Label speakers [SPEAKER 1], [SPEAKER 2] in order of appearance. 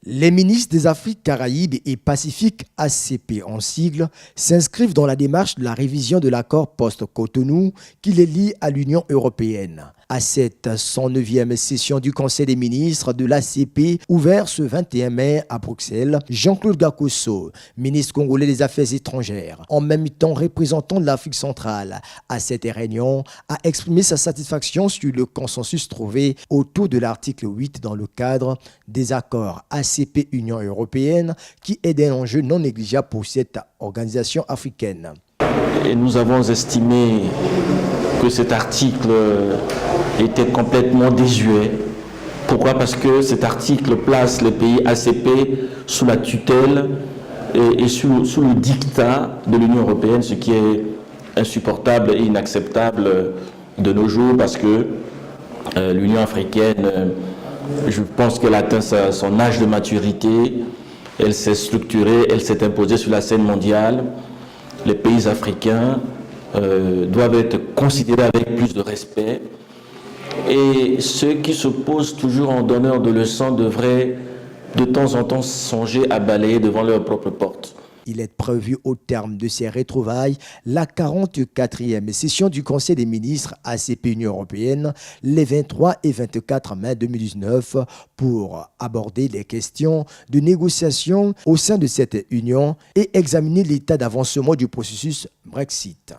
[SPEAKER 1] Les ministres des Afriques, Caraïbes et Pacifique, ACP en sigle, s'inscrivent dans la démarche de la révision de l'accord post-Cotonou qui les lie à l'Union européenne. À cette 109e session du Conseil des ministres de l'ACP, ouvert ce 21 mai à Bruxelles, Jean-Claude Gakosso, ministre congolais des Affaires étrangères, en même temps représentant de l'Afrique centrale, à cette réunion, a exprimé sa satisfaction sur le consensus trouvé autour de l'article 8 dans le cadre des accords ACP-Union européenne qui est un enjeu non négligeable pour cette organisation africaine.
[SPEAKER 2] Et nous avons estimé que cet article était complètement désuet. Pourquoi? Parce que cet article place les pays ACP sous la tutelle et sous le diktat de l'Union européenne, ce qui est insupportable et inacceptable de nos jours, parce que l'Union africaine, je pense qu'elle atteint son âge de maturité, elle s'est structurée, elle s'est imposée sur la scène mondiale. Les pays africains doivent être considérés avec plus de respect. Et ceux qui se posent toujours en donneur de leçons devraient de temps en temps songer à balayer devant leur propre porte.
[SPEAKER 1] Il est prévu au terme de ces retrouvailles la 44e session du Conseil des ministres ACP-Union européenne les 23 et 24 mai 2019 pour aborder les questions de négociation au sein de cette union et examiner l'état d'avancement du processus Brexit.